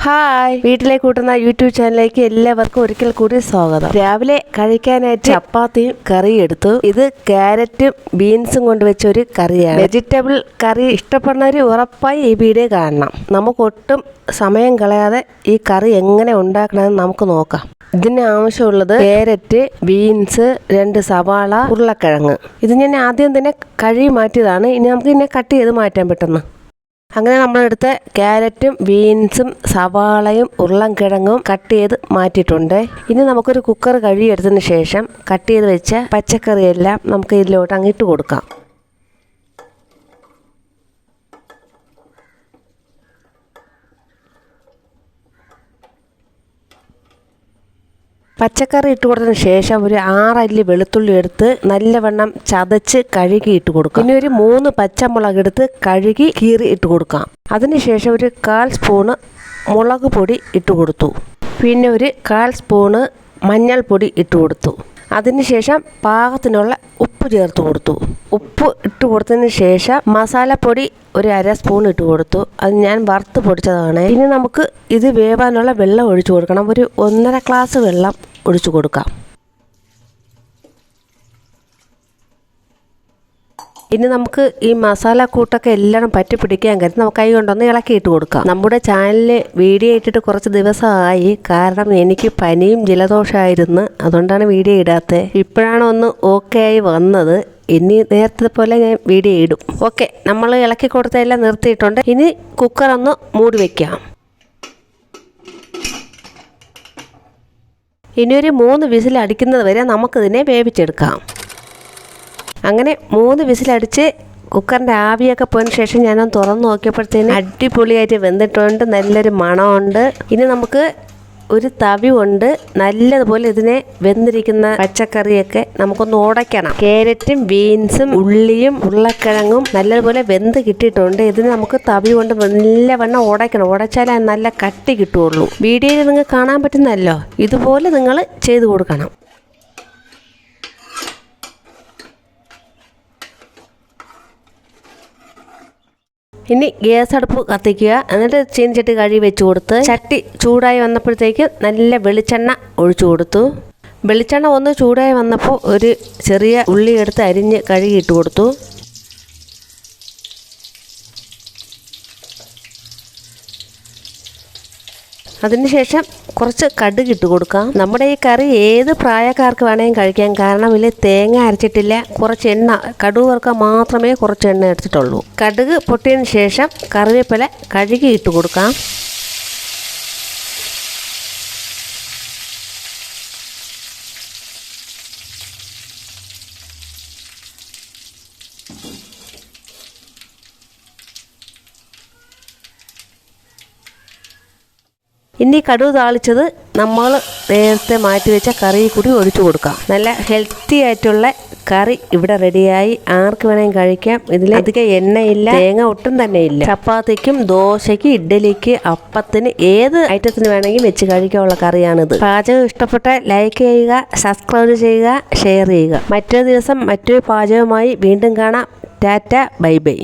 Hi, വീട്ടിലേക്ക് കൂട്ടുന്ന YouTube ചാനലിലേക്ക് എല്ലാവർക്കും ഒരിക്കൽ കൂടി സ്വാഗതം. രാവിലെ കഴിക്കാനായിട്ട് ചപ്പാത്തിയും കറിയും എടുത്തു. ഇത് ക്യാരറ്റും ബീൻസും കൊണ്ട് വെച്ച ഒരു കറിയാണ്. വെജിറ്റബിൾ കറി ഇഷ്ടപ്പെടുന്നവർ ഉറപ്പായി ഈ വീഡിയോ കാണണം. നമുക്ക് ഒട്ടും സമയം കളയാതെ ഈ കറി എങ്ങനെ ഉണ്ടാക്കണമെന്ന് നമുക്ക് നോക്കാം. ഇതിന് ആവശ്യമുള്ളത് ക്യാരറ്റ്, ബീൻസ്, 2 സവാള, ഉരുളക്കിഴങ്ങ്. ഇത് ഞാൻ ആദ്യം തന്നെ കഴുകി മാറ്റിയതാണ്. ഇനി നമുക്ക് ഇതിനെ കട്ട് ചെയ്ത് മാറ്റാൻ പെട്ടെന്ന്. അങ്ങനെ നമ്മളെടുത്ത് ക്യാരറ്റും ബീൻസും സവാളയും ഉരുളക്കിഴങ്ങും കട്ട് ചെയ്ത് മാറ്റിയിട്ടുണ്ട്. ഇനി നമുക്കൊരു കുക്കർ കഴുകിയെടുത്തതിന് ശേഷം കട്ട് ചെയ്ത് വെച്ച പച്ചക്കറിയെല്ലാം നമുക്ക് ഇതിലോട്ട് അങ്ങിട്ട് കൊടുക്കാം. പച്ചക്കറി ഇട്ട് കൊടുത്തതിന് ശേഷം ഒരു 6 അല്ലി വെളുത്തുള്ളി എടുത്ത് നല്ലവണ്ണം ചതച്ച് കഴുകി ഇട്ട് കൊടുക്കാം. പിന്നെ ഒരു 3 പച്ചമുളക് എടുത്ത് കഴുകി കീറി ഇട്ട് കൊടുക്കാം. അതിനുശേഷം ഒരു 1/4 സ്പൂണ് മുളക് പൊടി ഇട്ട് കൊടുത്തു. പിന്നെ ഒരു 1/4 സ്പൂണ് മഞ്ഞൾപ്പൊടി ഇട്ട് കൊടുത്തു. അതിനുശേഷം പാകത്തിനുള്ള ഉപ്പ് ചേർത്ത് കൊടുത്തു. ഉപ്പ് ഇട്ട് കൊടുത്തതിന് ശേഷം മസാലപ്പൊടി ഒരു 1/2 സ്പൂൺ ഇട്ട് കൊടുത്തു. അത് ഞാൻ വറുത്ത് പൊടിച്ചതാണ്. ഇനി നമുക്ക് ഇത് വേവാനുള്ള വെള്ളം ഒഴിച്ചു കൊടുക്കണം. ഒരു 1.5 ഗ്ലാസ് വെള്ളം ഒഴിച്ചു കൊടുക്കാം. ഇനി നമുക്ക് ഈ മസാല കൂട്ടൊക്കെ എല്ലാം പറ്റി പിടിക്കാൻ കരുതി നമുക്ക് കൈ കൊണ്ടൊന്ന് ഇളക്കിയിട്ട് കൊടുക്കാം. നമ്മുടെ ചാനലിൽ വീഡിയോ ഇട്ടിട്ട് കുറച്ച് ദിവസമായി. കാരണം എനിക്ക് പനിയും ജലദോഷമായിരുന്നു. അതുകൊണ്ടാണ് വീഡിയോ ഇടാത്തത്. ഇപ്പോഴാണ് ഒന്ന് ഓക്കെ ആയി വന്നത്. ഇനി നേരത്തെ പോലെ ഞാൻ വീഡിയോ ഇടും. ഓക്കെ, നമ്മൾ ഇളക്കി കൊടുത്തതെല്ലാം നിർത്തിയിട്ടുണ്ട്. ഇനി കുക്കർ ഒന്ന് മൂടി വയ്ക്കാം. ഇനി ഒരു 3 വിസിൽ അടിക്കുന്നത് വരെ നമുക്കിതിനെ വേവിച്ചെടുക്കാം. അങ്ങനെ 3 വിസിലടിച്ച് കുക്കറിൻ്റെ ആവിയൊക്കെ പോയതിന് ശേഷം ഞാനൊന്ന് തുറന്ന് നോക്കിയപ്പോഴത്തേന് അടിപൊളിയായിട്ട് വെന്തിട്ടുണ്ട്. നല്ലൊരു മണമുണ്ട്. ഇനി നമുക്ക് ഒരു തവി കൊണ്ട് നല്ലതുപോലെ ഇതിനെ വെന്തിരിക്കുന്ന പച്ചക്കറിയൊക്കെ നമുക്കൊന്ന് ഉടയ്ക്കണം. ക്യാരറ്റും ബീൻസും ഉള്ളിയും ഉരുളക്കിഴങ്ങും നല്ലതുപോലെ വെന്ത് കിട്ടിയിട്ടുണ്ട്. ഇതിന് നമുക്ക് തവി കൊണ്ട് നല്ലവണ്ണം ഉടയ്ക്കണം. ഉടച്ചാലേ നല്ല കട്ടി കിട്ടുകയുള്ളൂ. വീഡിയോയിൽ നിങ്ങൾക്ക് കാണാൻ പറ്റുന്നല്ലോ, ഇതുപോലെ നിങ്ങൾ ചെയ്ത് കൊടുക്കണം. ഇനി ഗ്യാസ് അടുപ്പ് കത്തിക്കുക. എന്നിട്ട് ചീനിച്ചട്ടി കഴുകി വെച്ച് കൊടുത്ത് ചട്ടി ചൂടായി വന്നപ്പോഴത്തേക്ക് നല്ല വെളിച്ചെണ്ണ ഒഴിച്ചു കൊടുത്തു. വെളിച്ചെണ്ണ ഒന്ന് ചൂടായി വന്നപ്പോൾ ഒരു ചെറിയ ഉള്ളി എടുത്ത് അരിഞ്ഞ് കഴുകി ഇട്ട് കൊടുത്തു. അതിനുശേഷം കുറച്ച് കടുക് ഇട്ട് കൊടുക്കാം. നമ്മുടെ ഈ കറി ഏത് പ്രായക്കാർക്ക് വേണമെങ്കിലും കഴിക്കാം. കാരണം ഇതിൽ തേങ്ങ അരച്ചിട്ടില്ല. കുറച്ച് എണ്ണ, കടുക് വറുക്കാൻ മാത്രമേ കുറച്ച് എണ്ണ എടുത്തിട്ടുള്ളൂ. കടുക് പൊട്ടിയതിന് ശേഷം കറിവേപ്പില കഴുകി ഇട്ട് കൊടുക്കാം. ഇനി കടുക് താളിച്ചത് നമ്മൾ നേരത്തെ മാറ്റി വെച്ച കറി കൂടി ഒഴിച്ചു കൊടുക്കാം. നല്ല ഹെൽത്തി ആയിട്ടുള്ള കറി ഇവിടെ റെഡിയായി. ആർക്ക് വേണമെങ്കിൽ കഴിക്കാം. ഇതിൽ അധികം എണ്ണയില്ല, തേങ്ങ ഒട്ടും തന്നെ ഇല്ല. ചപ്പാത്തിക്കും ദോശയ്ക്ക് ഇഡ്ഡലിക്ക് അപ്പത്തിന് ഏത് ഐറ്റത്തിന് വേണമെങ്കിൽ വെച്ച് കഴിക്കാനുള്ള കറിയാണിത്. പാചകം ഇഷ്ടപ്പെട്ട ലൈക്ക് ചെയ്യുക, സബ്സ്ക്രൈബ് ചെയ്യുക, ഷെയർ ചെയ്യുക. മറ്റൊരു ദിവസം മറ്റൊരു പാചകവുമായി വീണ്ടും കാണാം. Tata, bye bye.